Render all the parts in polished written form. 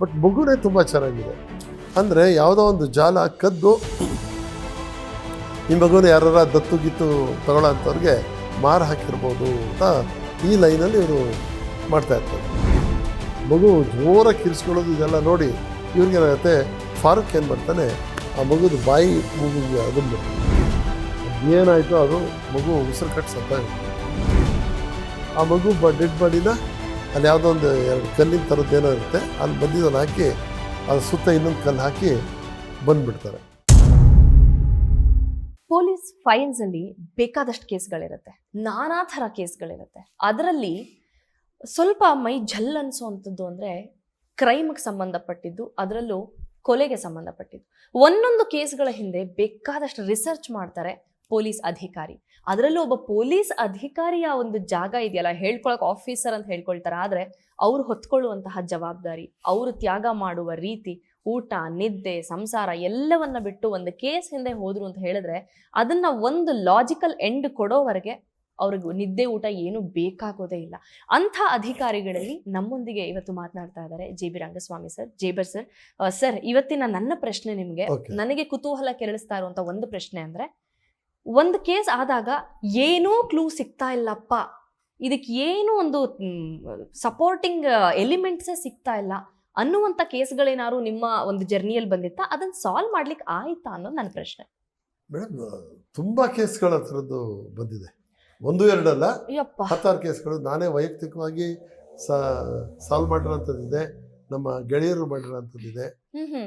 But ಮಗುನೇ ತುಂಬ ಚೆನ್ನಾಗಿದೆ. ಅಂದರೆ ಯಾವುದೋ ಒಂದು ಜಾಲ ಕದ್ದು ಈ ಮಗುನ ಯಾರು ದತ್ತು ಗಿತ್ತು ತಗೊಳ್ಳೋ ಅಂಥವ್ರಿಗೆ ಮಾರು ಹಾಕಿರ್ಬೋದು ಅಂತ ಈ ಲೈನಲ್ಲಿ ಇವರು ಮಾಡ್ತಾಯಿರ್ತಾರೆ. ಮಗು ಜೋರಾಗಿ ಕಿರಿಸ್ಕೊಳ್ಳೋದು ಇದೆಲ್ಲ ನೋಡಿ ಇವ್ರಿಗೇನಾಗುತ್ತೆ, ಫಾರೂಕ್ ಏನು ಮಾಡ್ತಾನೆ, ಆ ಮಗುದು ಬಾಯಿ ಮೂಗಿಗೆ ಅದನ್ನು ಏನಾಯಿತು ಅದು ಮಗು ಉಸಿರು ಕಟ್ಟು ಸತ್ತ. ಆ ಮಗು ಡೆಡ್ ಬಾಡಿನ ಅಲ್ಲಿ ಯಾವುದೋ ಒಂದು 2 ಕಲ್ಲಿನ ಥರದ್ದೇನೋ ಇರುತ್ತೆ, ಅಲ್ಲಿ ಮಧ್ಯದಲ್ಲಿ ಹಾಕಿ ಅದು ಸುತ್ತ ಇನ್ನೊಂದು ಕಲ್ಲು ಹಾಕಿ ಬಂದುಬಿಡ್ತಾರೆ. ಪೊಲೀಸ್ ಫೈಲ್ಸ್ ಅಲ್ಲಿ ಬೇಕಾದಷ್ಟು ಕೇಸ್ಗಳಿರುತ್ತೆ, ನಾನಾ ಥರ ಕೇಸ್ಗಳಿರುತ್ತೆ. ಅದರಲ್ಲಿ ಸ್ವಲ್ಪ ಮೈ ಝಲ್ ಅನ್ಸೋವಂಥದ್ದು ಅಂದರೆ ಕ್ರೈಮ್ಗೆ ಸಂಬಂಧಪಟ್ಟಿದ್ದು, ಅದರಲ್ಲೂ ಕೊಲೆಗೆ ಸಂಬಂಧಪಟ್ಟಿದ್ದು. ಒಂದೊಂದು ಕೇಸ್ಗಳ ಹಿಂದೆ ಬೇಕಾದಷ್ಟು ರಿಸರ್ಚ್ ಮಾಡ್ತಾರೆ ಪೊಲೀಸ್ ಅಧಿಕಾರಿ. ಅದರಲ್ಲೂ ಒಬ್ಬ ಪೊಲೀಸ್ ಅಧಿಕಾರಿಯ ಒಂದು ಜಾಗ ಇದೆಯಲ್ಲ, ಹೇಳ್ಕೊಳಕ್ ಆಫೀಸರ್ ಅಂತ ಹೇಳ್ಕೊಳ್ತಾರೆ, ಆದರೆ ಅವ್ರು ಹೊತ್ಕೊಳ್ಳುವಂತಹ ಜವಾಬ್ದಾರಿ, ಅವರು ತ್ಯಾಗ ಮಾಡುವ ರೀತಿ, ಊಟ ನಿದ್ದೆ ಸಂಸಾರ ಎಲ್ಲವನ್ನ ಬಿಟ್ಟು ಒಂದು ಕೇಸ್ ಹಿಂದೆ ಹೋದ್ರು ಅಂತ ಹೇಳಿದ್ರೆ ಅದನ್ನ ಒಂದು ಲಾಜಿಕಲ್ ಎಂಡ್ ಕೊಡೋವರೆಗೆ ಅವ್ರಿಗೆ ನಿದ್ದೆ ಊಟ ಏನು ಬೇಕಾಗೋದೇ ಇಲ್ಲ. ಅಂಥ ಅಧಿಕಾರಿಗಳಲ್ಲಿ ನಮ್ಮೊಂದಿಗೆ ಇವತ್ತು ಮಾತನಾಡ್ತಾ ಇದ್ದಾರೆ JB ರಂಗಸ್ವಾಮಿ ಸರ್. ಜೇಬರ್ ಸರ್, ಸರ್ ಇವತ್ತಿನ ನನ್ನ ಪ್ರಶ್ನೆ ನಿಮಗೆ, ನನಗೆ ಕುತೂಹಲ ಕೆರಳಿಸ್ತಾ ಇರುವಂತ ಒಂದು ಪ್ರಶ್ನೆ ಅಂದ್ರೆ, ಒಂದು ಕೇಸ್ ಆದಾಗ ಏನೂ ಕ್ಲೂ ಸಿಗ್ತಾ ಇಲ್ಲಪ್ಪ, ಇದಕ್ಕೆ ಏನು ಒಂದು ಸಪೋರ್ಟಿಂಗ್ ಎಲಿಮೆಂಟ್ಸೇ ಸಿಗ್ತಾ ಇಲ್ಲ ಅನ್ನುವಂಥ ಕೇಸ್ಗಳೇನಾದ್ರು ನಿಮ್ಮ ಒಂದು ಜರ್ನಿಯಲ್ಲಿ ಬಂದಿತ್ತಾ? ಅದನ್ನ ಸಾಲ್ವ್ ಮಾಡ್ಲಿಕ್ಕೆ ಆಯ್ತಾ ಅನ್ನೋದು ನನ್ನ ಪ್ರಶ್ನೆ. ಮೇಡಮ್, ತುಂಬ ಕೇಸ್ಗಳ ಥರದ್ದು ಬಂದಿದೆ, 1-2 ಅಲ್ಲ, 16 ಕೇಸ್ಗಳು ನಾನೇ ವೈಯಕ್ತಿಕವಾಗಿ ಸಾಲ್ವ್ ಮಾಡಿರೋಂಥದ್ದಿದೆ, ನಮ್ಮ ಗೆಳೆಯರು ಮಾಡಿರೋಂಥದ್ದಿದೆ.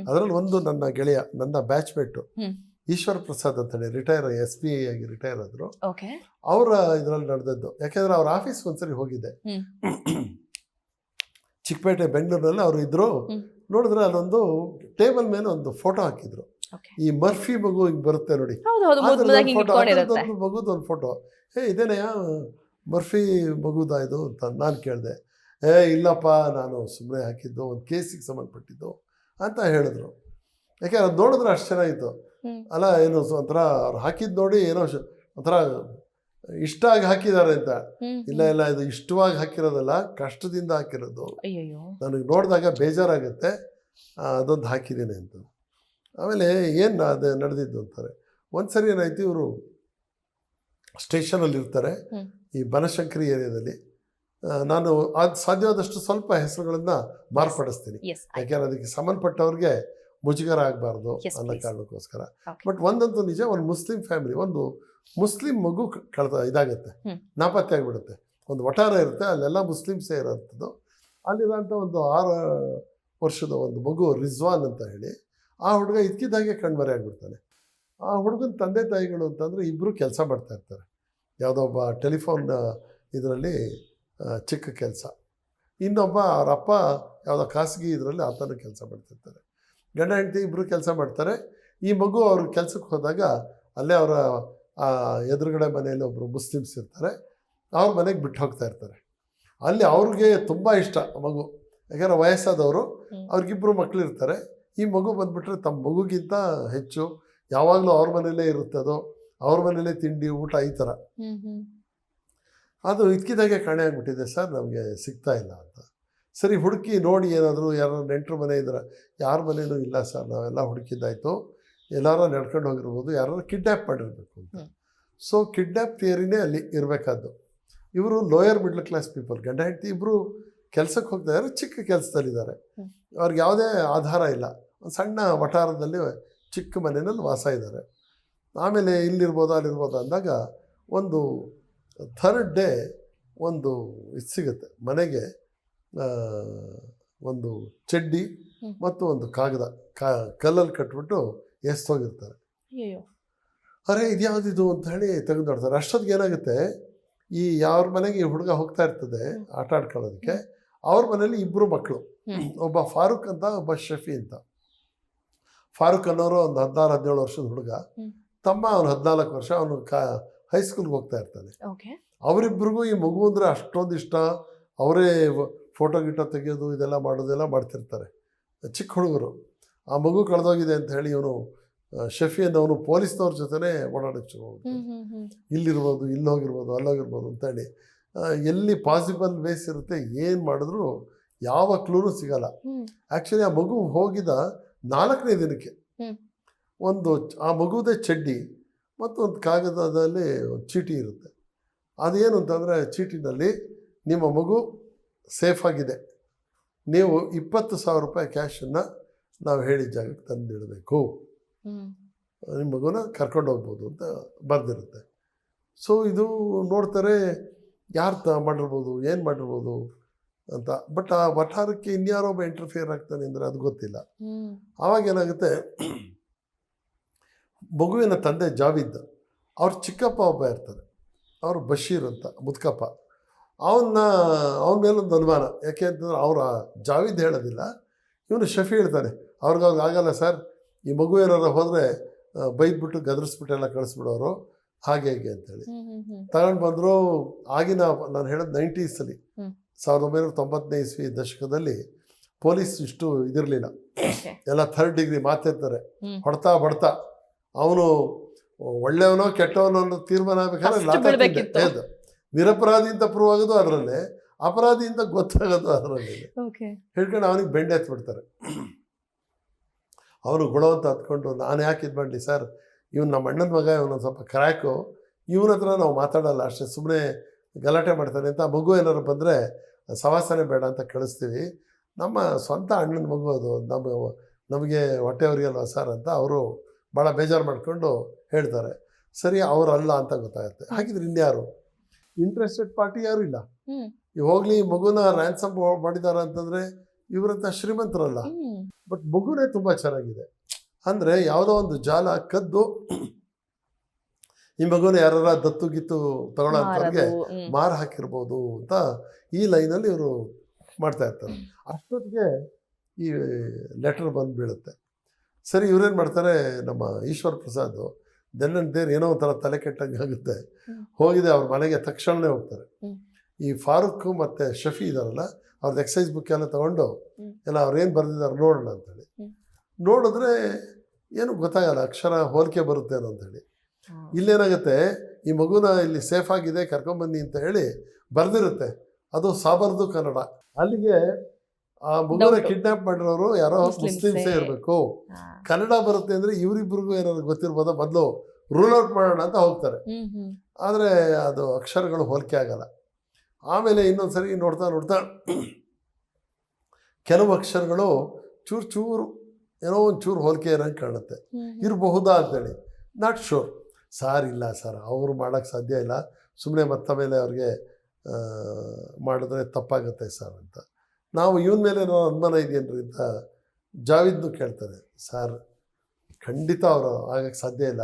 ಅದರಲ್ಲಿ ಒಂದು ನನ್ನ ಗೆಳೆಯ, ನನ್ನ ಬ್ಯಾಚ್ಮೇಟು ಈಶ್ವರ್ ಪ್ರಸಾದ್ ಅಂತೇಳಿ ರಿಟೈರ್ SP ಆಗಿ ರಿಟೈರ್ ಆದರು. ಅವರ ಇದರಲ್ಲಿ ನಡೆದದ್ದು, ಯಾಕೆಂದ್ರೆ ಅವ್ರ ಆಫೀಸ್ ಒಂದ್ಸರಿ ಹೋಗಿದ್ದೆ, ಚಿಕ್ಕಪೇಟೆ ಬೆಂಗಳೂರಿನಲ್ಲಿ ಅವರು ಇದ್ರು. ನೋಡಿದ್ರೆ ಅಲ್ಲೊಂದು ಟೇಬಲ್ ಮೇಲೆ ಒಂದು ಫೋಟೋ ಹಾಕಿದ್ರು, ಈ ಮರ್ಫಿ ಮಗು ಹಿಂಗೆ ಬರುತ್ತೆ ನೋಡಿ, ಮಗುದು ಒಂದು ಫೋಟೋ. ಇದೇನೆಯಾ ಮರ್ಫಿ ಮಗುದ ಇದು ಅಂತ ನಾನು ಕೇಳಿದೆ. ಇಲ್ಲಪ್ಪ, ನಾನು ಸುಮ್ಮನೆ ಹಾಕಿದ್ದು, ಒಂದು ಕೇಸಿಗೆ ಸಂಬಂಧಪಟ್ಟಿದ್ದು ಅಂತ ಹೇಳಿದ್ರು. ಯಾಕೆ ಅದು ನೋಡಿದ್ರೆ ಅಷ್ಟು ಚೆನ್ನಾಗಿತ್ತು ಅಲ್ಲ, ಏನು ಒಂಥರ ಅವ್ರು ಹಾಕಿದ್ದು ನೋಡಿ ಏನೋ ಒಂಥರ ಇಷ್ಟ ಆಗಿ ಹಾಕಿದ್ದಾರೆ ಅಂತ. ಇಲ್ಲ ಇಲ್ಲ, ಇದು ಇಷ್ಟವಾಗಿ ಹಾಕಿರೋದಲ್ಲ, ಕಷ್ಟದಿಂದ ಹಾಕಿರೋದು, ನನಗೆ ನೋಡಿದಾಗ ಬೇಜಾರಾಗುತ್ತೆ, ಅದೊಂದು ಹಾಕಿದ್ದೀನಿ ಅಂತ. ಆಮೇಲೆ ಏನು ಅದು ನಡೆದಿದ್ದು ಅಂತಾರೆ. ಒಂದ್ಸರಿ ಏನಾಯ್ತು, ಇವರು ಸ್ಟೇಷನಲ್ಲಿ ಇರ್ತಾರೆ ಈ ಬನಶಂಕರಿ ಏರಿಯಾದಲ್ಲಿ. ನಾನು ಅದು ಸಾಧ್ಯವಾದಷ್ಟು ಸ್ವಲ್ಪ ಹೆಸರುಗಳನ್ನ ಮಾರ್ಪಡಿಸ್ತೀನಿ, ಯಾಕೆಂದ್ರೆ ಅದಕ್ಕೆ ಸಂಬಂಧಪಟ್ಟವ್ರಿಗೆ ಮುಜುಗರ ಆಗಬಾರ್ದು ಅನ್ನೋ ಕಾರಣಕ್ಕೋಸ್ಕರ. ಬಟ್ ಒಂದಂತೂ ನಿಜ, ಒಂದು ಮುಸ್ಲಿಂ ಫ್ಯಾಮಿಲಿ, ಒಂದು ಮುಸ್ಲಿಂ ಮಗು ಇದಾಗುತ್ತೆ, ನಾಪತ್ತೆ ಆಗಿಬಿಡುತ್ತೆ. ಒಂದು ವಠಾರ ಇರುತ್ತೆ, ಅಲ್ಲೆಲ್ಲ ಮುಸ್ಲಿಮ್ಸೇ ಇರೋಂಥದ್ದು. ಅಲ್ಲಿರೋಂಥ ಒಂದು 6 ವರ್ಷದ ಒಂದು ಮಗು ರಿಜ್ವಾನ್ ಅಂತ ಹೇಳಿ, ಆ ಹುಡುಗ ಇದ್ಕಿದ್ದಾಗೆ ಕಣ್ಮರೆ ಆಗಿಬಿಡ್ತಾನೆ. ಆ ಹುಡುಗನ ತಂದೆ ತಾಯಿಗಳು ಅಂತಂದರೆ ಇಬ್ಬರು ಕೆಲಸ ಮಾಡ್ತಾ ಇರ್ತಾರೆ, ಯಾವುದೋ ಒಬ್ಬ ಟೆಲಿಫೋನ್ ಇದರಲ್ಲಿ ಚಿಕ್ಕ ಕೆಲಸ, ಇನ್ನೊಬ್ಬ ಅವರ ಅಪ್ಪ ಯಾವುದೋ ಖಾಸಗಿ ಇದರಲ್ಲಿ ಆತನ ಕೆಲಸ ಮಾಡ್ತಿರ್ತಾರೆ. ಗಂಡ ಹೆಂಡತಿ ಇಬ್ಬರು ಕೆಲಸ ಮಾಡ್ತಾರೆ. ಈ ಮಗು ಅವ್ರ ಕೆಲಸಕ್ಕೆ ಹೋದಾಗ ಅಲ್ಲೇ ಅವರ ಎದುರುಗಡೆ ಮನೆಯಲ್ಲಿ ಒಬ್ಬರು ಮುಸ್ಲಿಮ್ಸ್ ಇರ್ತಾರೆ, ಅವ್ರ ಮನೆಗೆ ಬಿಟ್ಟು ಹೋಗ್ತಾ ಇರ್ತಾರೆ. ಅಲ್ಲಿ ಅವ್ರಿಗೆ ತುಂಬ ಇಷ್ಟ ಮಗು, ಯಾಕಂದರೆ ವಯಸ್ಸಾದವರು, ಅವ್ರಿಗಿಬ್ಬರು ಮಕ್ಕಳು ಇರ್ತಾರೆ. ಈ ಮಗು ಬಂದುಬಿಟ್ರೆ ತಮ್ಮ ಮಗುಗಿಂತ ಹೆಚ್ಚು ಯಾವಾಗಲೂ ಅವ್ರ ಮನೇಲೇ ಇರುತ್ತದೋ, ಅವ್ರ ಮನೇಲೇ ತಿಂಡಿ ಊಟ ಈ ಥರ. ಅದು ಇದ್ಕಿದಾಗೆ ಕಾಣೆ ಆಗಿಬಿಟ್ಟಿದೆ ಸರ್, ನಮಗೆ ಸಿಗ್ತಾ ಇಲ್ಲ ಅಂತ. ಸರಿ ಹುಡುಕಿ ನೋಡಿ, ಏನಾದರೂ ಯಾರು ನೆಂಟರು ಮನೆ ಇದ್ರೆ, ಯಾರ ಮನೇನೂ ಇಲ್ಲ ಸರ್, ನಾವೆಲ್ಲ ಹುಡುಕಿದ್ದಾಯಿತು, ಎಲ್ಲರೂ ನಡ್ಕೊಂಡು ಹೋಗಿರ್ಬೋದು, ಯಾರು ಕಿಡ್ನ್ಯಾಪ್ ಮಾಡಿರಬೇಕು ಅಂತ. ಸೊ ಕಿಡ್ನ್ಯಾಪ್ ಥಿಯರಿನೇ ಅಲ್ಲಿ ಇರಬೇಕಾದ್ದು. ಇವರು ಲೋಯರ್ ಮಿಡ್ಲ್ ಕ್ಲಾಸ್ ಪೀಪಲ್, ಗಂಡ ಹೆಂಡತಿ ಇಬ್ಬರು ಕೆಲಸಕ್ಕೆ ಹೋಗ್ತಾ ಇದ್ದಾರೆ, ಚಿಕ್ಕ ಕೆಲಸದಲ್ಲಿದ್ದಾರೆ, ಅವ್ರಿಗೆ ಯಾವುದೇ ಆಧಾರ ಇಲ್ಲ, ಒಂದು ಸಣ್ಣ ವಠಾರದಲ್ಲಿ ಚಿಕ್ಕ ಮನೆಯಲ್ಲಿ ವಾಸ ಇದ್ದಾರೆ. ಆಮೇಲೆ ಇಲ್ಲಿರ್ಬೋದು ಅಲ್ಲಿರ್ಬೋದು ಅಂದಾಗ ಒಂದು 3rd ಡೇ ಒಂದು ಇದು ಸಿಗುತ್ತೆ ಮನೆಗೆ, ಒಂದು ಚಡ್ಡಿ ಮತ್ತು ಒಂದು ಕಾಗದ ಕಲ್ಲಲ್ಲಿ ಕಟ್ಬಿಟ್ಟು ಎಸ್ತೋಗಿರ್ತಾರೆ. ಅರೆ ಇದ್ಯಾವುದಿದು ಅಂತ ಹೇಳಿ ತೆಗೆದು ನೋಡ್ತಾರೆ. ಅಷ್ಟೊತ್ತಿಗೆ ಏನಾಗುತ್ತೆ, ಈ ಯಾವ್ರ ಮನೆಗೆ ಈ ಹುಡುಗ ಹೋಗ್ತಾ ಇರ್ತದೆ ಆಟ ಆಡ್ಕೊಳ್ಳೋದಕ್ಕೆ, ಅವ್ರ ಮನೇಲಿ ಇಬ್ಬರು ಮಕ್ಕಳು, ಒಬ್ಬ ಫಾರೂಕ್ ಅಂತ, ಒಬ್ಬ ಶಫಿ ಅಂತ. ಫಾರೂಕ್ ಅನ್ನೋರು ಒಂದು 16-17 ವರ್ಷದ ಹುಡುಗ, ತಮ್ಮ ಅವನು 14 ವರ್ಷ, ಅವನು ಹೈಸ್ಕೂಲ್ಗೆ ಹೋಗ್ತಾ ಇರ್ತಾನೆ. ಅವರಿಬ್ಬರಿಗೂ ಈ ಮಗು ಅಂದರೆ ಅಷ್ಟೊಂದು ಇಷ್ಟ, ಅವರೇ ಫೋಟೋ ಗಿಟೋ ತೆಗೆಯೋದು ಇದೆಲ್ಲ ಮಾಡೋದೆಲ್ಲ ಮಾಡ್ತಿರ್ತಾರೆ, ಚಿಕ್ಕ ಹುಡುಗರು. ಆ ಮಗು ಕಳೆದೋಗಿದೆ ಅಂತ ಹೇಳಿ ಇವನು ಶಫಿಯನ್ನು ಅವನು ಪೊಲೀಸ್ನವ್ರ ಜೊತೆನೇ ಓಡಾಡೋಕ್ಕೆ ಶುರು ಹೋಗ್ತಾನೆ. ಇಲ್ಲಿರ್ಬೋದು, ಇಲ್ಲೋಗಿರ್ಬೋದು, ಅಲ್ಲೋಗಿರ್ಬೋದು ಅಂತೇಳಿ ಎಲ್ಲಿ ಪಾಸಿಬಲ್ ವೇಸ್ ಇರುತ್ತೆ ಏನು ಮಾಡಿದ್ರು ಯಾವ ಕ್ಲೂನು ಸಿಗಲ್ಲ. ಆ್ಯಕ್ಚುಲಿ ಆ ಮಗು ಹೋಗಿದ 4ನೇ ದಿನಕ್ಕೆ ಆ ಮಗುದೇ ಚಡ್ಡಿ ಮತ್ತು ಒಂದು ಕಾಗದದಲ್ಲಿ ಒಂದು ಚೀಟಿ ಇರುತ್ತೆ. ಅದೇನು ಅಂತಂದರೆ ಚೀಟಿನಲ್ಲಿ ನಿಮ್ಮ ಮಗು ಸೇಫಾಗಿದೆ, ನೀವು 20,000 ರೂಪಾಯಿ ಕ್ಯಾಶನ್ನು ನಾವು ಹೇಳಿದ ಜಾಗಕ್ಕೆ ತಂದಿಡಬೇಕು, ನಿಮ್ಮ ಮಗುನ ಕರ್ಕೊಂಡು ಹೋಗ್ಬೋದು ಅಂತ ಬರೆದಿರುತ್ತೆ. ಸೊ ಇದು ನೋಡ್ತಾರೆ ಯಾರು ಮಾಡಿರ್ಬೋದು, ಏನು ಮಾಡಿರ್ಬೋದು ಅಂತ. ಬಟ್ ಆ ವಠಾರಕ್ಕೆ ಇನ್ಯಾರೋ ಒಬ್ಬ ಇಂಟರ್ಫಿಯರ್ ಆಗ್ತಾನೆ ಅಂದರೆ ಅದು ಗೊತ್ತಿಲ್ಲ. ಆವಾಗ ಏನಾಗುತ್ತೆ, ಮಗುವಿನ ತಂದೆ ಜಾವಿದ್, ಅವ್ರ ಚಿಕ್ಕಪ್ಪ ಒಬ್ಬ ಇರ್ತಾರೆ, ಅವರು ಬಶೀರ್ ಅಂತ ಮುದ್ಕಪ್ಪ. ಅವನ ಮೇಲೊಂದು ಅನುಮಾನ. ಯಾಕೆ ಅಂತಂದ್ರೆ ಅವರ ಜಾವಿದ್ ಹೇಳೋದಿಲ್ಲ, ಇವನು ಶಫಿ ಹೇಳ್ತಾನೆ, ಅವ್ರಿಗಾಗ ಆಗಲ್ಲ ಸರ್, ಈ ಮಗು ಏನಾರು ಹೋದರೆ ಬೈದ್ಬಿಟ್ಟು ಗದರಿಸ್ಬಿಟ್ಟೆಲ್ಲ ಕಳಿಸ್ಬಿಡೋರು, ಹಾಗೆ ಹೇಗೆ ಅಂತೇಳಿ ತಗೊಂಡು ಬಂದರು. ಆಗಿನ ನಾನು ಹೇಳೋದು 90s 1990ನೇ ಇಸ್ವಿ ದಶಕದಲ್ಲಿ ಪೊಲೀಸ್ ಇಷ್ಟು ಇದಿರಲಿಲ್ಲ, ಎಲ್ಲ 3rd ಡಿಗ್ರಿ ಮಾತಾಡ್ತಾರೆ, ಹೊಡ್ತಾ ಬಡ್ತಾ. ಅವನು ಒಳ್ಳೆಯವನೋ ಕೆಟ್ಟವನೋ ಅನ್ನೋ ತೀರ್ಮಾನ ಆಗಬೇಕಾದ್ರೆ ನಿರಪರಾಧಿ ಅಂತ ಪ್ರೂವ್ ಆಗೋದು ಅದರಲ್ಲೇ, ಅಪರಾಧಿ ಅಂತ ಗೊತ್ತಾಗೋದು ಅದರಲ್ಲಿ. ಹೇಳ್ಕೊಂಡು ಅವನಿಗೆ ಬೆಂಡೆ ಹತ್ಬಿಡ್ತಾರೆ. ಅವನು ಗುಣವಂತ ಹತ್ಕೊಂಡು, ನಾನು ಯಾಕೆ ಇದು ಮಾಡಲಿ ಸರ್, ಇವನು ನಮ್ಮ ಅಣ್ಣನ ಮಗ, ಇವನೊಂದು ಸ್ವಲ್ಪ ಕ್ರ್ಯಾಕು, ಇವನ ಹತ್ರ ನಾವು ಮಾತಾಡೋಲ್ಲ, ಅಷ್ಟೇ ಸುಮ್ಮನೆ ಗಲಾಟೆ ಮಾಡ್ತಾನೆ ಅಂತ. ಮಗು ಏನಾದ್ರು ಬಂದರೆ ಸವಾಸನೆ ಬೇಡ ಅಂತ ಕಳಿಸ್ತೀವಿ, ನಮ್ಮ ಸ್ವಂತ ಅಣ್ಣನ ಮಗು ಅದು, ನಮಗೆ ಹೊಟ್ಟೆಯವರಿಗಲ್ವ ಸರ್ ಅಂತ ಅವರು ಭಾಳ ಬೇಜಾರು ಮಾಡಿಕೊಂಡು ಹೇಳ್ತಾರೆ. ಸರಿ, ಅವರಲ್ಲ ಅಂತ ಗೊತ್ತಾಗುತ್ತೆ. ಹಾಗಿದ್ರೆ ಇನ್ಯಾರು ಇಂಟ್ರೆಸ್ಟೆಡ್ ಪಾರ್ಟಿ ಯಾರೂ ಇಲ್ಲ. ಹೋಗ್ಲಿ ಮಗುನ ರ್ಯಾನ್ಸಮ್ ಮಾಡಿದಾರ ಅಂತಂದರೆ ಇವರಂತ ಶ್ರೀಮಂತರಲ್ಲ, ಬಟ್ ಮಗುನೇ ತುಂಬ ಚೆನ್ನಾಗಿದೆ. ಅಂದರೆ ಯಾವುದೋ ಒಂದು ಜಾಲ ಕದ್ದು ಈ ಮಗುನ ಯಾರ ದತ್ತು ಗಿತ್ತು ತಗೊಳ್ಳೋಂಥವ್ರಿಗೆ ಮಾರು ಹಾಕಿರ್ಬೋದು ಅಂತ ಈ ಲೈನಲ್ಲಿ ಇವರು ಮಾಡ್ತಾ ಇರ್ತಾರೆ. ಅಷ್ಟೊತ್ತಿಗೆ ಈ ಲೆಟರ್ ಬಂದು ಬೀಳುತ್ತೆ. ಸರಿ, ಇವರೇನು ಮಾಡ್ತಾರೆ, ನಮ್ಮ ಈಶ್ವರ್ ಪ್ರಸಾದ್ ದೇರ್ ಏನೋ ಒಂಥರ ತಲೆ ಕೆಟ್ಟಂಗೆ ಆಗುತ್ತೆ, ಹೋಗಿದೆ ಅವ್ರ ಮನೆಗೆ ತಕ್ಷಣವೇ ಹೋಗ್ತಾರೆ. ಈ ಫಾರೂಕ್ ಮತ್ತು ಶಫಿ ಇದಾರಲ್ಲ, ಅವ್ರದ್ದು ಎಕ್ಸೈಸ್ ಬುಕ್ ಎಲ್ಲ ತೊಗೊಂಡು ಎಲ್ಲ ಅವ್ರೇನು ಬರೆದಿದ್ದಾರೆ ನೋಡೋಣ ಅಂತೇಳಿ ನೋಡಿದ್ರೆ ಏನು ಗೊತ್ತಾಗಲ್ಲ, ಅಕ್ಷರ ಹೋಲಿಕೆ ಬರುತ್ತೇನೋ ಅಂಥೇಳಿ. ಇಲ್ಲೇನಾಗುತ್ತೆ, ಈ ಮಗುನ ಇಲ್ಲಿ ಸೇಫ್ ಆಗಿದೆ ಕರ್ಕೊಂಬನ್ನಿ ಅಂತ ಹೇಳಿ ಬರೆದಿರುತ್ತೆ, ಅದು ಸಾಬರ್ದು ಕನ್ನಡ. ಅಲ್ಲಿಗೆ ಆ ಮಗುನ ಕಿಡ್ನಾಪ್ ಮಾಡಿರೋರು ಯಾರೋ ಮುಸ್ಲಿಮ್ಸೇ ಇರಬೇಕು. ಕನ್ನಡ ಬರುತ್ತೆ ಅಂದರೆ ಇವರಿಬ್ಬರಿಗೂ ಏನಾದ್ರು ಗೊತ್ತಿರ್ಬೋದೋ, ಮೊದಲು ರೂಲ್ ಔಟ್ ಮಾಡೋಣ ಅಂತ ಹೋಗ್ತಾರೆ. ಆದರೆ ಅದು ಅಕ್ಷರಗಳು ಹೋಲಿಕೆ ಆಗಲ್ಲ. ಆಮೇಲೆ ಇನ್ನೊಂದು ಸರಿ ನೋಡ್ತಾ ನೋಡ್ತಾ ಕೆಲವು ಅಕ್ಷರಗಳು ಚೂರು ಏನೋ ಒಂದು ಚೂರು ಹೋಲಿಕೆ ಇರೋಂಗೆ ಕಾಣುತ್ತೆ, ಇರಬಹುದಾ ಅಂತೇಳಿ. ನಾಟ್ ಶೋರ್ ಸಾರ್, ಇಲ್ಲ ಸರ್ ಅವರು ಮಾಡೋಕ್ಕೆ ಸಾಧ್ಯ ಇಲ್ಲ, ಸುಮ್ಮನೆ ಮತ್ತೆ ಮೇಲೆ ಅವ್ರಿಗೆ ಮಾಡಿದ್ರೆ ತಪ್ಪಾಗುತ್ತೆ ಸರ್ ಅಂತ. ನಾವು ಇವನ ಮೇಲೆ ಏನೋ ಅನುಮಾನ ಇದೆಯೇನ್ರಿ ಅಂತ ಜಾವಿದ್ನು ಕೇಳ್ತಾರೆ. ಸರ್ ಖಂಡಿತ ಅವರು ಆಗಕ್ಕೆ ಸಾಧ್ಯ ಇಲ್ಲ,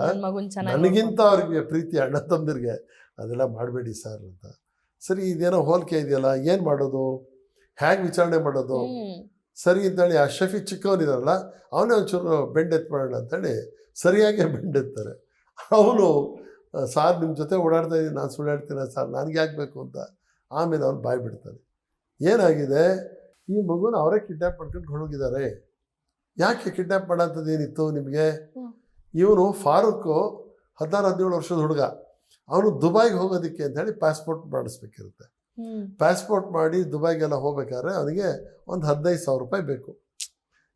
ನನಗಿಂತ ಅವ್ರಿಗೆ ಪ್ರೀತಿ ಅಣ್ಣ ತಮ್ಮದಿರಿಗೆ, ಅದೆಲ್ಲ ಮಾಡಬೇಡಿ ಸರ್ ಅಂತ. ಸರಿ, ಇದೇನೋ ಹೋಲಿಕೆ ಇದೆಯಲ್ಲ, ಏನು ಮಾಡೋದು, ಹೇಗೆ ವಿಚಾರಣೆ ಮಾಡೋದು, ಸರಿ ಅಂತೇಳಿ ಆ ಶಫಿ ಚಿಕ್ಕವನಿದಾರಲ್ಲ ಅವನೇ ಒಂಚೂರು ಬೆಂಡೆತ್ತು ಮಾಡೋಣ ಅಂತೇಳಿ ಸರಿಯಾಗಿ ಬೆಂಡೆತ್ತಾರೆ. ಅವನು ಸಾರ್ ನಿಮ್ಮ ಜೊತೆ ಓಡಾಡ್ತಾ ಇದ್ದೀನಿ, ನಾನು ಸುಳ್ಳಾಡ್ತೀನಿ ಸರ್, ನನಗೆ ಆಗಬೇಕು ಅಂತ. ಆಮೇಲೆ ಅವ್ನು ಬಾಯ್ ಬಿಡ್ತಾನೆ. ಏನಾಗಿದೆ, ಈ ಮಗುನ ಅವರೇ ಕಿಡ್ನ್ಯಾಪ್ ಮಾಡ್ಕೊಂಡು ಹೋಗಿದ್ದಾರೆ. ಯಾಕೆ ಕಿಡ್ನ್ಯಾಪ್ ಮಾಡೋಂಥದ್ದು ಏನಿತ್ತು ನಿಮಗೆ? ಇವನು ಫಾರೂಕು 16-17 ವರ್ಷದ ಹುಡುಗ, ಅವನು ದುಬೈಗೆ ಹೋಗೋದಕ್ಕೆ ಅಂತೇಳಿ ಪಾಸ್ಪೋರ್ಟ್ ಮಾಡಿಸ್ಬೇಕಿರುತ್ತೆ. ಪಾಸ್ಪೋರ್ಟ್ ಮಾಡಿ ದುಬೈಗೆಲ್ಲ ಹೋಗ್ಬೇಕಾದ್ರೆ ಅವನಿಗೆ ಒಂದು 15,000 ರೂಪಾಯಿ ಬೇಕು.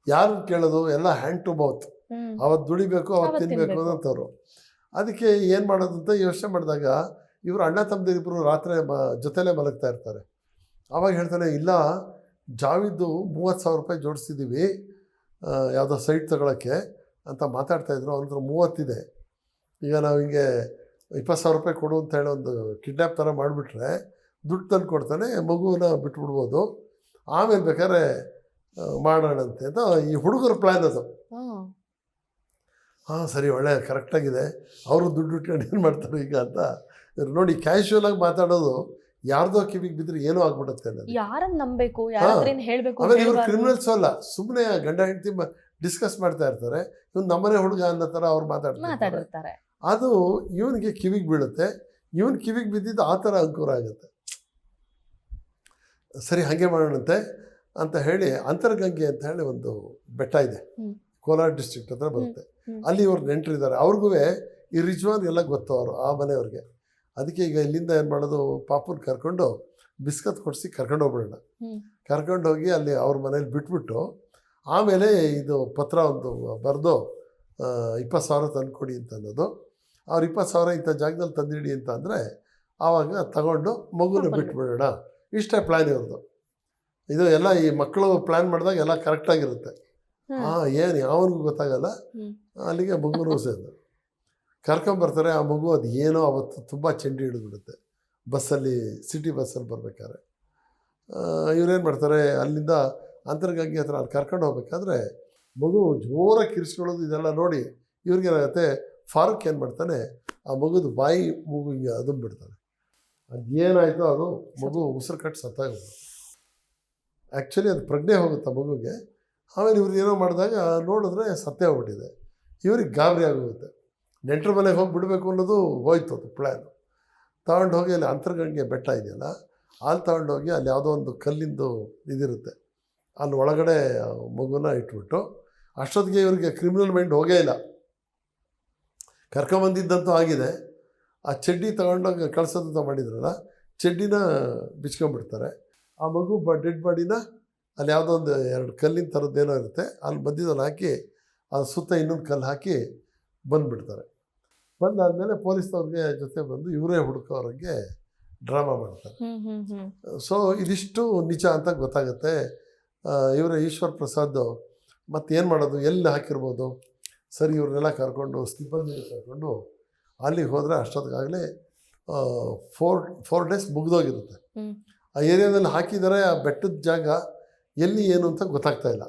ಯಾರು ಕೇಳೋದು, ಎಲ್ಲ ಹ್ಯಾಂಡ್ ಟು ಮೌತ್, ಅವತ್ತು ದುಡಿಬೇಕು ಅವತ್ತು ತಿನ್ನಬೇಕು ಅನ್ನೋಂಥವ್ರು. ಅದಕ್ಕೆ ಏನು ಮಾಡೋದು ಅಂತ ಯೋಚನೆ ಮಾಡಿದಾಗ ಇವರು ಅಣ್ಣ ತಮ್ಮದಿರಿಬ್ಬರು ರಾತ್ರಿ ಜೊತೆಲೇ ಮಲಗ್ತಾ ಇರ್ತಾರೆ. ಆವಾಗ ಹೇಳ್ತಾನೆ, ಇಲ್ಲ ಜಾವಿದ್ದು 30,000 ರೂಪಾಯಿ ಜೋಡಿಸಿದ್ದೀವಿ ಯಾವುದೋ ಸೈಟ್ ತಗೊಳ್ಳೋಕ್ಕೆ ಅಂತ ಮಾತಾಡ್ತಾಯಿದ್ರು. ಅವ್ರ ಹತ್ರ 30 ಇದೆ. ಈಗ ನಾವು ಹಿಂಗೆ 20,000 ರೂಪಾಯಿ ಕೊಡು ಅಂತ ಹೇಳಿ ಒಂದು ಕಿಡ್ನ್ಯಾಪ್ ಥರ ಮಾಡಿಬಿಟ್ರೆ ದುಡ್ಡು ತಂದು ಕೊಡ್ತಾನೆ, ಮಗುವನ್ನ ಬಿಟ್ಬಿಡ್ಬೋದು, ಆಮೇಲೆ ಬೇಕಾದ್ರೆ ಮಾಡೋಣಂತೆ ಅಂತ ಈ ಹುಡುಗರ ಪ್ಲ್ಯಾನ್ ಅದು. ಹಾಂ ಸರಿ, ಒಳ್ಳೆ ಕರೆಕ್ಟಾಗಿದೆ, ಅವರು ದುಡ್ಡು ಇಟ್ಕೊಂಡು ಏನು ಮಾಡ್ತಾರೆ ಈಗ ಅಂತ ನೋಡಿ. ಕ್ಯಾಶುವಲ್ ಆಗಿ ಮಾತಾಡೋದು ಯಾರ್ದೋ ಕಿವಿಗೆ ಬಿದ್ದರೆ ಏನೋ ಆಗ್ಬಿಡುತ್ತೆ ಅನ್ನೋದು. ಯಾರನ್ನ ನಂಬಬೇಕು, ಯಾರನ್ನ ಹೇಳಬೇಕು. ಆಮೇಲೆ ಇವರು ಕ್ರಿಮಿನಲ್ಸ್ ಅಲ್ಲ, ಸುಮ್ಮನೆ ಗಂಡ ಹೆಂಡತಿ ಡಿಸ್ಕಸ್ ಮಾಡ್ತಾ ಇರ್ತಾರೆ. ಇವ್ನು ನಮ್ಮನೆ ಹುಡುಗ ಅನ್ನೋ ಥರ ಅವ್ರು ಮಾತಾಡ್ತಾರೆ. ಅದು ಇವನಿಗೆ ಕಿವಿಗೆ ಬೀಳುತ್ತೆ, ಇವನ್ ಕಿವಿಗೆ ಬಿದ್ದಿದ್ದು ಆ ಥರ ಅಂಕುರ ಆಗುತ್ತೆ. ಸರಿ, ಹಾಗೆ ಮಾಡೋಣಂತೆ ಅಂತ ಹೇಳಿ ಅಂತರ್ಗಂಗೆ ಅಂತ ಹೇಳಿ ಒಂದು ಬೆಟ್ಟ ಇದೆ, ಕೋಲಾರ ಡಿಸ್ಟ್ರಿಕ್ಟ್ ಹತ್ರ ಬರುತ್ತೆ. ಅಲ್ಲಿ ಇವ್ರು ನೆಂಟರಿದ್ದಾರೆ, ಅವ್ರಿಗೂ ಈ ರಿಜ್ವಾನ್ ಎಲ್ಲ ಗೊತ್ತು ಅವರು ಆ ಮನೆಯವ್ರಿಗೆ. ಅದಕ್ಕೆ ಈಗ ಇಲ್ಲಿಂದ ಏನು ಮಾಡೋದು, ಪಾಪುನ ಕರ್ಕೊಂಡು ಬಿಸ್ಕತ್ ಕೊಡಿಸಿ ಕರ್ಕೊಂಡು ಹೋಗ್ಬಿಡೋಣ. ಹ್ಮ್. ಕರ್ಕೊಂಡೋಗಿ ಅಲ್ಲಿ ಅವ್ರ ಮನೇಲಿ ಬಿಟ್ಬಿಟ್ಟು ಆಮೇಲೆ ಇದು ಪತ್ರ ಒಂದು ಬರೆದು 20,000 ತಂದುಕೊಡಿ ಅಂತ ಅನ್ನೋದು. ಅವ್ರು 20,000 ಇಂಥ ಜಾಗದಲ್ಲಿ ತಂದಿಡಿ ಅಂತ ಅಂದರೆ ಆವಾಗ ತಗೊಂಡು ಮಗುನ ಬಿಟ್ಬಿಡೋಣ. ಇಷ್ಟೇ ಪ್ಲ್ಯಾನ್ ಇರೋದು. ಇದು ಎಲ್ಲ ಈ ಮಕ್ಕಳು ಪ್ಲ್ಯಾನ್ ಮಾಡಿದಾಗ ಎಲ್ಲ ಕರೆಕ್ಟಾಗಿರುತ್ತೆ. ಏನು ಯಾವನಿಗೂ ಗೊತ್ತಾಗಲ್ಲ. ಅಲ್ಲಿಗೆ ಮಗುನೂ ಸೇರಿದ ಕರ್ಕೊಂಬರ್ತಾರೆ. ಆ ಮಗು ಅದು ಏನೋ ಅವತ್ತು ತುಂಬ ಚಂಡಿ ಹಿಡಿದ್ಬಿಡುತ್ತೆ ಬಸ್ಸಲ್ಲಿ, ಸಿಟಿ ಬಸ್ಸಲ್ಲಿ ಬರ್ಬೇಕಾದ್ರೆ. ಇವ್ರೇನು ಮಾಡ್ತಾರೆ, ಅಲ್ಲಿಂದ ಅಂತರ್ಗಂಗೆ ಹತ್ರ ಅಲ್ಲಿ ಕರ್ಕೊಂಡು ಹೋಗ್ಬೇಕಾದ್ರೆ ಮಗು ಜೋರಾಗಿ ಕಿರಿಸ್ಕೊಳ್ಳೋದು ಇದೆಲ್ಲ ನೋಡಿ ಇವ್ರಿಗೇನಾಗುತ್ತೆ, ಫಾರೂಕ್ ಏನು ಮಾಡ್ತಾನೆ, ಆ ಮಗುದು ಬಾಯಿ ಮೂಗು ಹಿಂಗೆ ಅದನ್ನು ಬಿಡ್ತಾನೆ. ಅದೇನಾಯಿತು ಅದು ಮಗು ಉಸಿರು ಕಟ್ಟು ಸತ್ತಾಗೋದು. ಆ್ಯಕ್ಚುಲಿ ಅದು ಪ್ರಜ್ಞೆ ಹೋಗುತ್ತೆ ಮಗುಗೆ. ಆಮೇಲೆ ಇವ್ರು ಏನೋ ಮಾಡಿದಾಗ ನೋಡಿದ್ರೆ ಸತ್ತೇ ಹೋಗ್ಬಿಟ್ಟಿದೆ. ಇವ್ರಿಗೆ ಗಾಬರಿ ಆಗೋಗುತ್ತೆ. ನೆಂಟರ ಮನೆಗೆ ಹೋಗಿ ಬಿಡಬೇಕು ಅನ್ನೋದು ಹೋಯ್ತು. ಅದು ಪ್ಲ್ಯಾನು ತಗೊಂಡು ಹೋಗಿ ಅಲ್ಲಿ ಅಂತರ್ಗಂಗೆ ಬೆಟ್ಟ ಇದೆಯಲ್ಲ, ಅಲ್ಲಿ ತಗೊಂಡೋಗಿ ಅಲ್ಲಿ ಯಾವುದೋ ಒಂದು ಕಲ್ಲಿಂದು ಇದಿರುತ್ತೆ, ಅಲ್ಲಿ ಒಳಗಡೆ ಮಗುನ ಇಟ್ಬಿಟ್ಟು ಅಷ್ಟೊತ್ತಿಗೆ ಇವ್ರಿಗೆ ಕ್ರಿಮಿನಲ್ ಮೈಂಡ್ ಹೋಗೇ ಇಲ್ಲ. ಕರ್ಕೊಂಬಂದಿದ್ದಂತೂ ಆಗಿದೆ. ಆ ಚಡ್ಡಿ ತಗೊಂಡೋಗಿ ಕಳ್ಸೋದಂತ ಮಾಡಿದ್ರಲ್ಲ, ಚಡ್ಡಿನ ಬಿಚ್ಕೊಂಡ್ಬಿಡ್ತಾರೆ. ಆ ಮಗು ಡೆಡ್ ಬಾಡಿನ ಅಲ್ಲಿ ಯಾವುದೋ ಒಂದು 2 ಕಲ್ಲಿನ ಥರದ್ದೇನೋ ಇರುತ್ತೆ, ಅಲ್ಲಿ ಮಧ್ಯದಲ್ಲಿ ಹಾಕಿ ಅದು ಸುತ್ತ ಇನ್ನೊಂದು ಕಲ್ಲು ಹಾಕಿ ಬಂದುಬಿಡ್ತಾರೆ. ಬಂದಾದಮೇಲೆ ಪೊಲೀಸ್ನವ್ರಿಗೆ ಜೊತೆ ಬಂದು ಇವರೇ ಹುಡುಕೋರಿಗೆ ಡ್ರಾಮಾ ಮಾಡ್ತಾರೆ. ಸೊ ಇದಿಷ್ಟು ನಿಜ ಅಂತ ಗೊತ್ತಾಗುತ್ತೆ. ಇವರೇ ಈಶ್ವರ್ ಪ್ರಸಾದ್ ಮತ್ತೇನು ಮಾಡೋದು, ಎಲ್ಲಿ ಹಾಕಿರ್ಬೋದು. ಸರಿ, ಇವ್ರನ್ನೆಲ್ಲ ಕರ್ಕೊಂಡು ಸಿಬ್ಬಂದಿ ಕರ್ಕೊಂಡು ಅಲ್ಲಿಗೆ ಹೋದರೆ ಅಷ್ಟೊತ್ತಿಗಾಗಲೇ 4 ಡೇಸ್ ಮುಗಿದೋಗಿರುತ್ತೆ. ಆ ಏರಿಯಾದಲ್ಲಿ ಹಾಕಿದ್ದಾರೆ. ಆ ಬೆಟ್ಟದ ಜಾಗ ಎಲ್ಲಿ ಏನು ಅಂತ ಗೊತ್ತಾಗ್ತಾ ಇಲ್ಲ.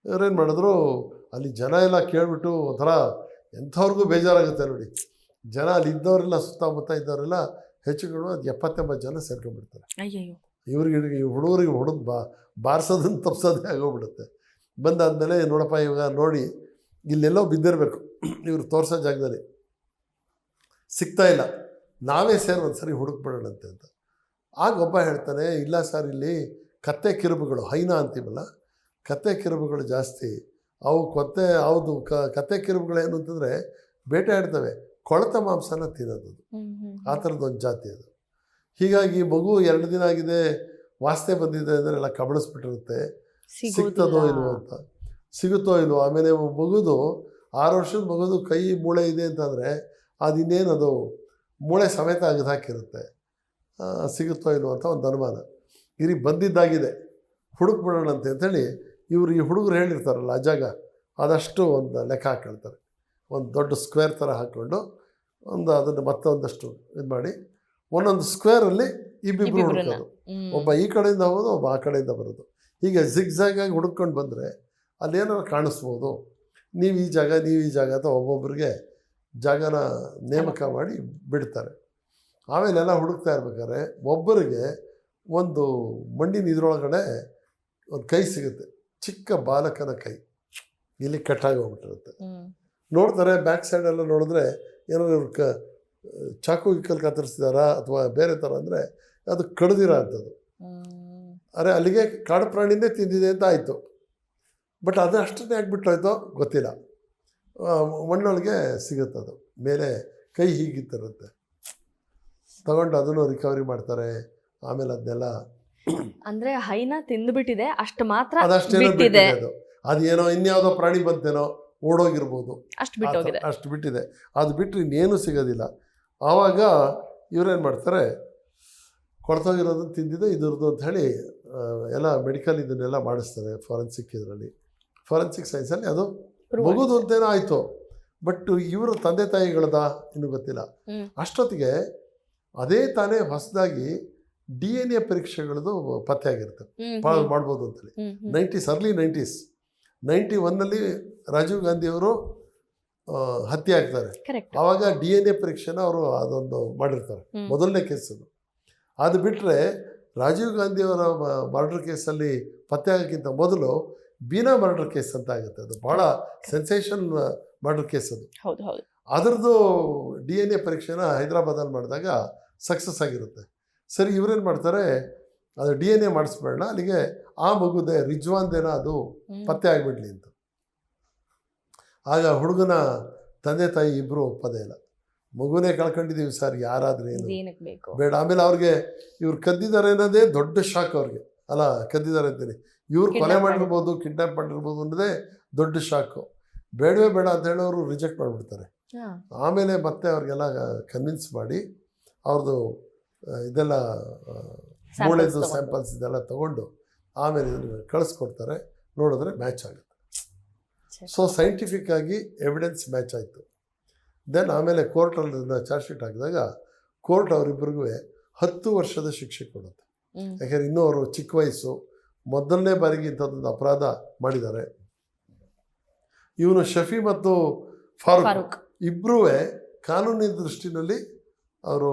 ಇವರೇನು ಮಾಡಿದ್ರು, ಅಲ್ಲಿ ಜನ ಎಲ್ಲ ಕೇಳಿಬಿಟ್ಟು ಒಂಥರ ಎಂಥವ್ರಿಗೂ ಬೇಜಾರಾಗುತ್ತೆ ನೋಡಿ. ಜನ ಅಲ್ಲಿ ಇದ್ದವರೆಲ್ಲ, ಸುತ್ತಮುತ್ತ ಇದ್ದವರೆಲ್ಲ ಹೆಚ್ಚು ಕಡಿಮೆ 70-80 ಜನ ಸೇರ್ಕೊಂಡ್ಬಿಡ್ತಾರೆ. ಇವ್ರಿಗೆ ಹುಡುಗರಿಗೆ ಹೊಡೆದು ಬಾರಿಸೋದನ್ನು ತಪ್ಪಿಸೋದೇ ಆಗೋಗ್ಬಿಡುತ್ತೆ. ಬಂದಾದಮೇಲೆ ನೋಡಪ್ಪ ಇವಾಗ ನೋಡಿ ಇಲ್ಲೆಲ್ಲೋ ಬಿದ್ದಿರಬೇಕು, ಇವ್ರು ತೋರಿಸೋ ಜಾಗದಲ್ಲಿ ಸಿಗ್ತಾ ಇಲ್ಲ, ನಾವೇ ಸೇರಿ ಒಂದು ಸರಿ ಹುಡುಕ್ಬಿಡೋಣಂತೆ ಅಂತ. ಆಗ ಒಬ್ಬ ಹೇಳ್ತಾನೆ, ಇಲ್ಲ ಸರ್, ಇಲ್ಲಿ ಕತ್ತೆ ಕಿರುಬುಗಳು, ಹೈನಾ ಅಂತೀವಲ್ಲ, ಕತ್ತೆ ಕಿರುಬುಗಳು ಜಾಸ್ತಿ. ಅವು ಕತ್ತೆ ಕಿರುಬುಗಳೇನು ಅಂತಂದರೆ ಬೇಟೆ ಆಡ್ತವೆ, ಕೊಳೆತ ಮಾಂಸನ ತಿನ್ನೋದು. ಆ ಥರದ್ದೊಂದು ಜಾತಿ ಅದು. ಹೀಗಾಗಿ ಮಗು 2 ದಿನ ಆಗಿದೆ, ವಾಸನೆ ಬಂದಿದೆ ಅಂದರೆ ಎಲ್ಲ ಕಬಳಿಸ್ಬಿಟ್ಟಿರುತ್ತೆ. ಸಿಗ್ತದೋ ಇಲ್ವೋ ಅಂತ, ಸಿಗುತ್ತೋ ಇಲ್ವೋ. ಆಮೇಲೆ ಮಗುದು 6 ವರ್ಷದ ಮಗುದು ಕೈ ಮೂಳೆ ಇದೆ ಅಂತಂದರೆ ಅದು ಇನ್ನೇನದು ಮೂಳೆ ಸಮೇತ ಅಗದು ಹಾಕಿರುತ್ತೆ. ಸಿಗುತ್ತೋ ಇಲ್ವೋ ಅಂತ ಒಂದು ಅನುಮಾನ. ಇರಿ ಬಂದಿದ್ದಾಗಿದೆ, ಹುಡುಕ್ಬಿಡೋಣ ಅಂತೇಳಿ ಇವರು ಈ ಹುಡುಗರು ಹೇಳಿರ್ತಾರಲ್ಲ ಆ ಜಾಗ, ಅದಷ್ಟು ಒಂದು ಲೆಕ್ಕ ಹಾಕೊಳ್ತಾರೆ. ಒಂದು ದೊಡ್ಡ ಸ್ಕ್ವೇರ್ ಥರ ಹಾಕ್ಕೊಂಡು ಅದನ್ನು ಮತ್ತೊಂದಷ್ಟು ಇದು ಮಾಡಿ ಒಂದೊಂದು ಸ್ಕ್ವೇರಲ್ಲಿ ಇಬ್ಬಿಬ್ರು ಹುಡುಕೋದು. ಒಬ್ಬ ಈ ಕಡೆಯಿಂದ ಹೋಗೋದು, ಒಬ್ಬ ಆ ಕಡೆಯಿಂದ ಬರೋದು. ಹೀಗೆ ಜಿಗ್ಜಾಗಾಗಿ ಹುಡುಕೊಂಡು ಬಂದರೆ ಅಲ್ಲೇನಾರು ಕಾಣಿಸ್ಬೋದು. ನೀವು ಈ ಜಾಗ ಅಂತ ಒಬ್ಬೊಬ್ಬರಿಗೆ ಜಾಗನ ನೇಮಕ ಮಾಡಿ ಬಿಡ್ತಾರೆ. ಆಮೇಲೆ ಎಲ್ಲ ಹುಡುಕ್ತಾ ಇರ್ಬೇಕಾದ್ರೆ ಒಬ್ಬರಿಗೆ ಒಂದು ಮಣ್ಣಿನ ಇದ್ರೊಳಗಡೆ ಒಂದು ಕೈ ಸಿಗುತ್ತೆ, ಚಿಕ್ಕ ಬಾಲಕನ ಕೈ, ಇಲ್ಲಿ ಕಟ್ಟಾಗಿ ಹೋಗ್ಬಿಟ್ಟಿರುತ್ತೆ. ನೋಡ್ತಾರೆ, ಬ್ಯಾಕ್ ಸೈಡೆಲ್ಲ ನೋಡಿದ್ರೆ ಏನಾದ್ರು ಇವ್ರು ಚಾಕು ಇಕ್ಕಲ್ಲಿ ಕತ್ತರಿಸಿದಾರಾ ಅಥವಾ ಬೇರೆ ಥರ ಅಂದರೆ ಅದು ಕಡ್ದಿರೋ ಅಂಥದ್ದು. ಅರೆ ಅಲ್ಲಿಗೆ ಕಾಡು ಪ್ರಾಣಿನೇ ತಿಂದಿದೆ ಅಂತ ಆಯಿತು. ಬಟ್ ಅದು ಅಷ್ಟನ್ನೇ ಆಗಿಬಿಟ್ಟೋಯ್ತೋ ಗೊತ್ತಿಲ್ಲ. ಮಣ್ಣೊಳಗೆ ಸಿಗುತ್ತದು, ಮೇಲೆ ಕೈ ಹೀಗಿತ್ತಿರುತ್ತೆ. ತಗೊಂಡು ಅದನ್ನು ರಿಕವರಿ ಮಾಡ್ತಾರೆ. ಆಮೇಲೆ ಅದನ್ನೆಲ್ಲ ಅಂದರೆ ಹೈನ ತಿಂದುಬಿಟ್ಟಿದೆ, ಅಷ್ಟು ಮಾತ್ರ ಅದಷ್ಟೇನೋ ಬಿಟ್ಟಿದೆ. ಅದೇನೋ ಇನ್ಯಾವುದೋ ಪ್ರಾಣಿ ಬಂತೇನೋ ಓಡೋಗಿರ್ಬೋದು, ಅಷ್ಟು ಬಿಟ್ಟಿದೆ. ಅದು ಬಿಟ್ಟರೆ ಇನ್ನೇನು ಸಿಗೋದಿಲ್ಲ. ಆವಾಗ ಇವರೇನು ಮಾಡ್ತಾರೆ, ಕೊಳ್ತೋಗಿರೋದನ್ನು ತಿಂದಿದೆ ಇದ್ರದ್ದು ಅಂತ ಹೇಳಿ ಎಲ್ಲ ಮೆಡಿಕಲ್ ಇದನ್ನೆಲ್ಲ ಮಾಡಿಸ್ತಾರೆ. ಫಾರೆನ್ಸಿಕ್ ಸೈನ್ಸಲ್ಲಿ ಅದು ಮಗುದು ಅಂತೇನೋ ಆಯಿತು. ಬಟ್ ಇವರು ತಂದೆ ತಾಯಿಗಳದ ಇನ್ನೂ ಗೊತ್ತಿಲ್ಲ. ಅಷ್ಟೊತ್ತಿಗೆ ಅದೇ ತಾನೇ ಹೊಸದಾಗಿ DNA ಪರೀಕ್ಷೆಗಳದು ಪತ್ತೆ ಆಗಿರುತ್ತೆ, ಮಾಡ್ಬೋದು ಅಂತೇಳಿ. 90s, ಅರ್ಲಿ 90s, 91ನಲ್ಲಿ ರಾಜೀವ್ ಗಾಂಧಿಯವರು ಹತ್ಯೆ ಆಗ್ತಾರೆ. ಆವಾಗ DNA ಪರೀಕ್ಷೆನ ಅವರು ಅದೊಂದು ಮಾಡಿರ್ತಾರೆ, ಮೊದಲನೇ ಕೇಸದು. ಅದು ಬಿಟ್ಟರೆ ರಾಜೀವ್ ಗಾಂಧಿಯವರ ಮರ್ಡರ್ ಕೇಸಲ್ಲಿ ಪತ್ತೆ ಆಗೋಕ್ಕಿಂತ ಮೊದಲು ಬೀನಾ ಮರ್ಡರ್ ಕೇಸ್ ಅಂತ ಆಗುತ್ತೆ. ಅದು ಭಾಳ ಸೆನ್ಸೇಷನ್ ಮರ್ಡರ್ ಕೇಸ್ ಅದು. ಅದರದ್ದು DNA ಪರೀಕ್ಷೆನ ಹೈದರಾಬಾದಲ್ಲಿ ಮಾಡಿದಾಗ ಸಕ್ಸಸ್ ಆಗಿರುತ್ತೆ. ಸರಿ, ಇವರೇನು ಮಾಡ್ತಾರೆ, ಅದು DNA ಮಾಡಿಸ್ಬೇಡ, ಅಲ್ಲಿಗೆ ಆ ಮಗುದೇ ರಿಜ್ವಾನ್ದೇನ ಅದು ಪತ್ತೆ ಆಗಿಬಿಡ್ಲಿ ಅಂತ. ಆಗ ಹುಡುಗನ ತಂದೆ ತಾಯಿ ಇಬ್ಬರು ಒಪ್ಪೋದೇ ಇಲ್ಲ. ಮಗುನೇ ಕಳ್ಕೊಂಡಿದ್ದೀವಿ ಸರ್, ಯಾರಾದ್ರೂ ಏನು ಏನಕ್ಕೆ ಬೇಕು? ಬೇಡ. ಆಮೇಲೆ ಅವ್ರಿಗೆ ಇವ್ರು ಕದ್ದಿದ್ದಾರೆ ಅನ್ನೋದೇ ದೊಡ್ಡ ಶಾಕ್ ಅವ್ರಿಗೆ. ಅಲ್ಲ, ಕದ್ದಿದ್ದಾರೆ ಅಂತೀನಿ, ಇವ್ರು ಕೊಲೆ ಮಾಡಿರ್ಬೋದು, ಕಿಡ್ನಾಪ್ ಮಾಡಿರ್ಬೋದು ಅನ್ನೋದೇ ದೊಡ್ಡ ಶಾಕು. ಬೇಡವೇ ಬೇಡ ಅಂತ ಹೇಳಿ ಅವರು ರಿಜೆಕ್ಟ್ ಮಾಡಿಬಿಡ್ತಾರೆ. ಆಮೇಲೆ ಮತ್ತೆ ಅವ್ರಿಗೆಲ್ಲ ಕನ್ವಿನ್ಸ್ ಮಾಡಿ ಅವ್ರದ್ದು ಇದೆಲ್ಲ ಮೂಳೆದು ಸ್ಯಾಂಪಲ್ಸ್ ಇದೆಲ್ಲ ತಗೊಂಡು ಆಮೇಲೆ ಇದನ್ನು ಕಳಿಸ್ಕೊಡ್ತಾರೆ. ನೋಡಿದ್ರೆ ಮ್ಯಾಚ್ ಆಗುತ್ತೆ. ಸೊ ಸೈಂಟಿಫಿಕ್ ಆಗಿ ಎವಿಡೆನ್ಸ್ ಮ್ಯಾಚ್ ಆಯಿತು. ದೆನ್ ಆಮೇಲೆ ಕೋರ್ಟಲ್ಲಿ ಚಾರ್ಜ್ ಶೀಟ್ ಹಾಕಿದಾಗ ಕೋರ್ಟ್ ಅವರಿಬ್ಬರಿಗೂ 10 ವರ್ಷದ ಶಿಕ್ಷೆ ಕೊಡುತ್ತೆ. ಯಾಕೆಂದರೆ ಇನ್ನೂ ಅವರು ಚಿಕ್ಕ ವಯಸ್ಸು, ಮೊದಲನೇ ಬಾರಿಗೆ ಇಂಥದ್ದೊಂದು ಅಪರಾಧ ಮಾಡಿದ್ದಾರೆ. ಇವನು ಶಫಿ ಮತ್ತು ಫಾರೂಕ್ ಇಬ್ಬರೂ ಕಾನೂನಿನ ದೃಷ್ಟಿನಲ್ಲಿ ಅವರು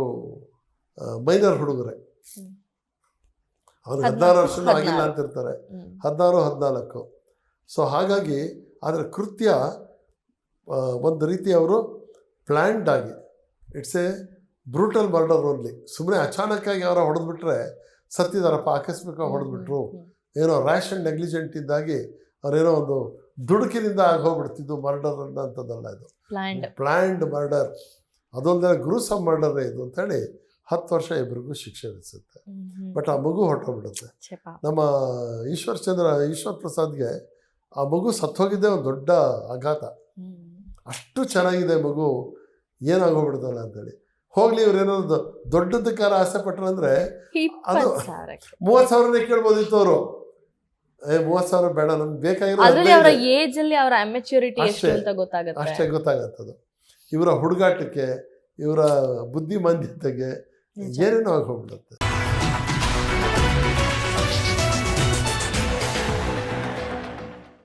ಮೈನರ್ ಹುಡುಗರೇ. ಅವ್ನಿಗೆ 16 ವರ್ಷನೂ ಆಗಿಲ್ಲ ಅಂತಿರ್ತಾರೆ, 16, 14. ಸೊ ಹಾಗಾಗಿ ಅದರ ಕೃತ್ಯ ಒಂದು ರೀತಿ ಅವರು ಪ್ಲ್ಯಾಂಡ್ ಆಗಿ, it's A brutal murder only. ಸುಮ್ಮನೆ ಅಚಾನಕ್ಕಾಗಿ ಅವರ ಹೊಡೆದ್ಬಿಟ್ರೆ ಸತ್ತಿದಾರಪ್ಪ, ಆಕಸ್ಮಿಕವಾಗಿ ಹೊಡೆದ್ಬಿಟ್ರು, ಏನೋ ರ್ಯಾಶ್ ಆ್ಯಂಡ್ ನೆಗ್ಲಿಜೆಂಟ್ ಇದ್ದಾಗಿ ಅವರೇನೋ ಒಂದು ದುಡುಕಿನಿಂದ ಆಗೋಗ್ಬಿಡ್ತಿದ್ದು ಮರ್ಡರ್ ಅನ್ನೋಂಥದ್ದಲ್ಲ. ಇದು ಪ್ಲ್ಯಾಂಡ್ ಮರ್ಡರ್, ಅದೊಂದರ ಗ್ರೂಸಮ್ ಮರ್ಡರೇ ಇದು ಅಂತೇಳಿ 10 ವರ್ಷ ಇಬ್ಬರಿಗೂ ಶಿಕ್ಷೆ ವಿಧಿಸುತ್ತೆ. ಬಟ್ ಆ ಮಗು ಹೊರಟೋಗ್ಬಿಡುತ್ತೆ. ನಮ್ಮ ಈಶ್ವರ್ ಪ್ರಸಾದ್ಗೆ ಆ ಮಗು ಸತ್ತೋಗಿದ್ದೇ ಒಂದು ದೊಡ್ಡ ಆಘಾತ. ಅಷ್ಟು ಚೆನ್ನಾಗಿದೆ ಮಗು, ಏನಾಗೋಗ್ಬಿಡ್ತಲ್ಲ ಅಂತೇಳಿ. ಹೋಗ್ಲಿ, ಇವ್ರೇನೋ ದೊಡ್ಡದಕ್ಕಾರ ಆಸೆ ಪಟ್ರು ಅಂದರೆ ಅದು 30,000ನೇ ಕೇಳ್ಬೋದಿತ್ತು ಅವರು. 30,000 ಬೇಡ, ನಮ್ಗೆ ಬೇಕಾಗಿರೋ ಅಷ್ಟೇ ಗೊತ್ತಾಗತ್ತದು. ಇವರ ಹುಡುಗಾಟಕ್ಕೆ, ಇವರ ಬುದ್ಧಿಮಾಂದ್ಯತೆಗೆ ಏನೇನೋ ಆಗೋಗ್ಬಿಡುತ್ತೆ.